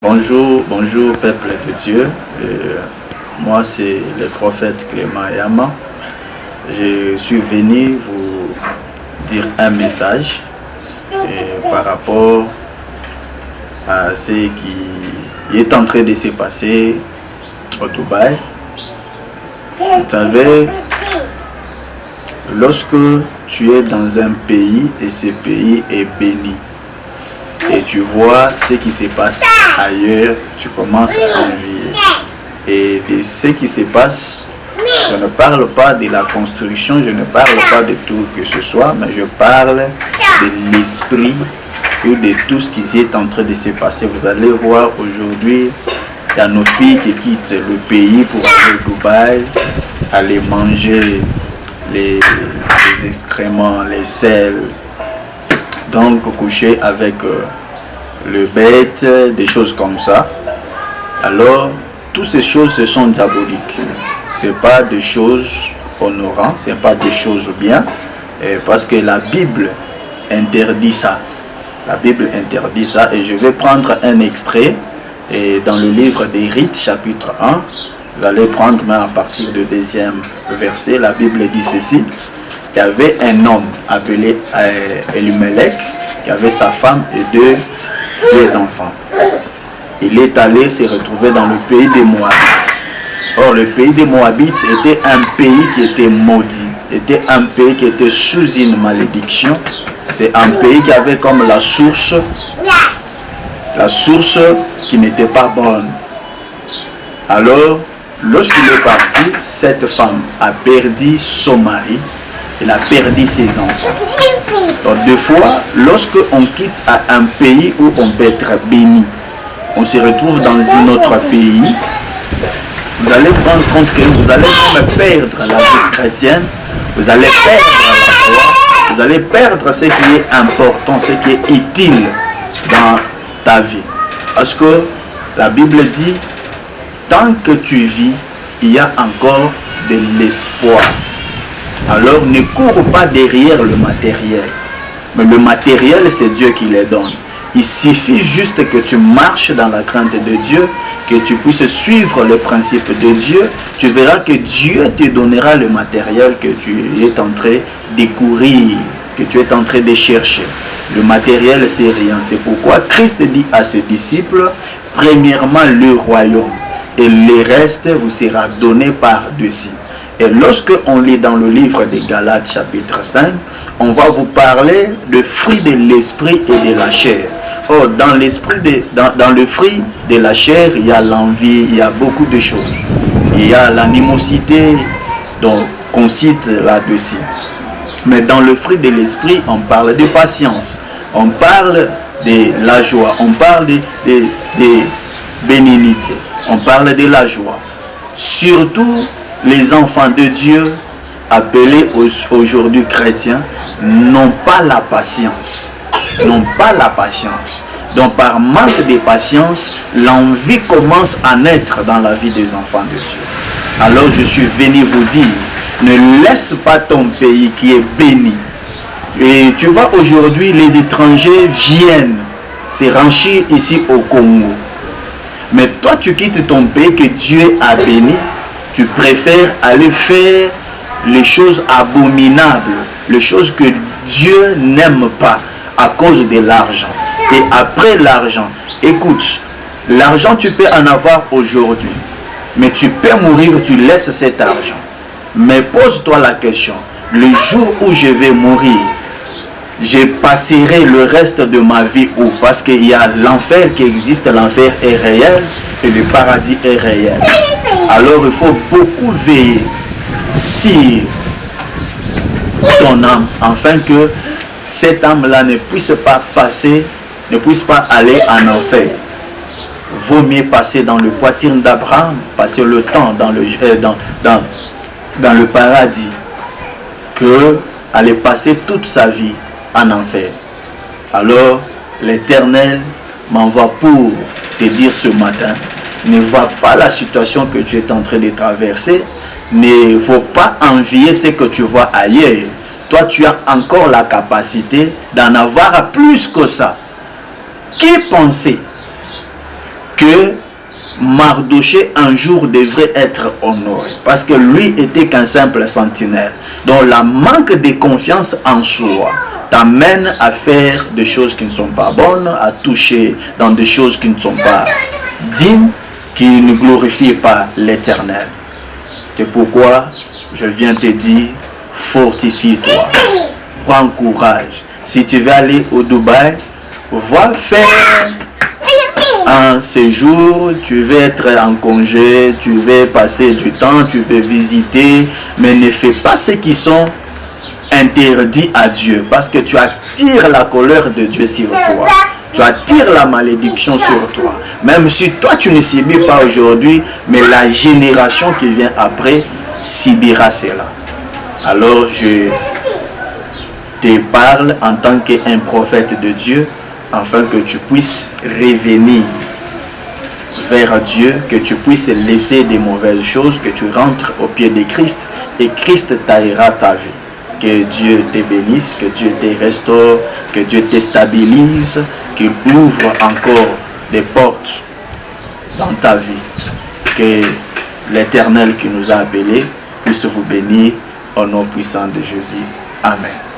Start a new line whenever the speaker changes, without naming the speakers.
Bonjour, bonjour peuple de Dieu. Moi c'est le prophète Clément Yama. Je suis venu vous dire un message par rapport à ce qui est en train de se passer au Dubaï. Vous savez, lorsque tu es dans un pays et ce pays est béni, et tu vois ce qui se passe ailleurs, tu commences à envier. Et de ce qui se passe, je ne parle pas de la construction, je ne parle pas de tout que ce soit, mais je parle de l'esprit et de tout ce qui est en train de se passer. Vous allez voir aujourd'hui, il y a nos filles qui quittent le pays pour aller au Dubaï, aller manger les excréments, les sels, donc coucher avec le bête, des choses comme ça. Alors, toutes ces choses, ce sont diaboliques. C'est pas des choses honorantes, c'est pas des choses bien, parce que la Bible interdit ça. La Bible interdit ça, et je vais prendre un extrait et dans le livre des Rites, chapitre 1. Vous allez prendre même à partir du 2e verset. La Bible dit ceci: il y avait un homme appelé Elimelech, qui avait sa femme et deux enfants. Il est allé se retrouver dans le pays des Moabites. Or, le pays des Moabites était un pays qui était maudit, était un pays qui était sous une malédiction. C'est un pays qui avait comme la source qui n'était pas bonne. Alors, lorsqu'il est parti, cette femme a perdu son mari, elle a perdu ses enfants. Donc, des fois, lorsque on quitte un pays où on peut être béni, on se retrouve dans un autre pays, vous allez prendre compte que vous allez même perdre la vie chrétienne, vous allez perdre la foi, vous allez perdre ce qui est important, ce qui est utile dans ta vie. Parce que la Bible dit, tant que tu vis, il y a encore de l'espoir. Alors ne cours pas derrière le matériel. Mais le matériel, c'est Dieu qui les donne. Il suffit juste que tu marches dans la crainte de Dieu, que tu puisses suivre les principes de Dieu. Tu verras que Dieu te donnera le matériel que tu es en train de courir, que tu es en train de chercher. Le matériel, c'est rien. C'est pourquoi Christ dit à ses disciples, premièrement le royaume, et le reste vous sera donné par-dessus. Et lorsque on lit dans le livre des Galates chapitre 5, on va vous parler de fruits de l'esprit et de la chair. Or, dans le fruit de la chair, il y a l'envie, il y a beaucoup de choses. Il y a l'animosité, donc qu'on cite là-dessus. Mais dans le fruit de l'esprit, on parle de patience, on parle de la joie, on parle de bénignité, on parle de la joie. Surtout, les enfants de Dieu, appelés aujourd'hui chrétiens, n'ont pas la patience. N'ont pas la patience. Donc par manque de patience, l'envie commence à naître dans la vie des enfants de Dieu. Alors je suis venu vous dire, ne laisse pas ton pays qui est béni. Et tu vois, aujourd'hui, les étrangers viennent se ranchir ici au Congo. Mais toi, tu quittes ton pays que Dieu a béni. Tu préfères aller faire les choses abominables, les choses que Dieu n'aime pas à cause de l'argent. Et après l'argent, écoute, l'argent tu peux en avoir aujourd'hui, mais tu peux mourir, tu laisses cet argent. Mais pose-toi la question, le jour où je vais mourir, je passerai le reste de ma vie où? Parce qu'il y a l'enfer qui existe, l'enfer est réel et le paradis est réel. Alors il faut beaucoup veiller sur ton âme, afin que cette âme-là ne puisse pas passer, ne puisse pas aller en enfer. Vaut mieux passer dans le poitrine d'Abraham, passer le temps dans le paradis, que aller passer toute sa vie en enfer. Alors l'Éternel m'envoie pour te dire ce matin, ne vois pas la situation que tu es en train de traverser, ne faut pas envier ce que tu vois ailleurs. Toi, tu as encore la capacité d'en avoir plus que ça. Qui pensait que Mardochée un jour devrait être honoré, parce que lui était qu'un simple sentinelle. Donc la manque de confiance en soi t'amène à faire des choses qui ne sont pas bonnes, à toucher dans des choses qui ne sont pas dignes, qui ne glorifient pas l'Éternel. C'est pourquoi je viens te dire, fortifie-toi, prends courage. Si tu veux aller au Dubaï, va faire un séjour, tu veux être en congé, tu veux passer du temps, tu veux visiter, mais ne fais pas ce qui sont interdits à Dieu, parce que tu attires la colère de Dieu sur toi. Tu attires la malédiction sur toi. Même si toi tu ne subis pas aujourd'hui, mais la génération qui vient après subira cela. Alors je te parle en tant qu'un prophète de Dieu, afin que tu puisses revenir vers Dieu, que tu puisses laisser des mauvaises choses, que tu rentres au pied de Christ et Christ taillera ta vie. Que Dieu te bénisse, que Dieu te restaure, que Dieu te stabilise, qu'il ouvre encore des portes dans ta vie. Que l'Éternel qui nous a appelés puisse vous bénir au nom puissant de Jésus. Amen.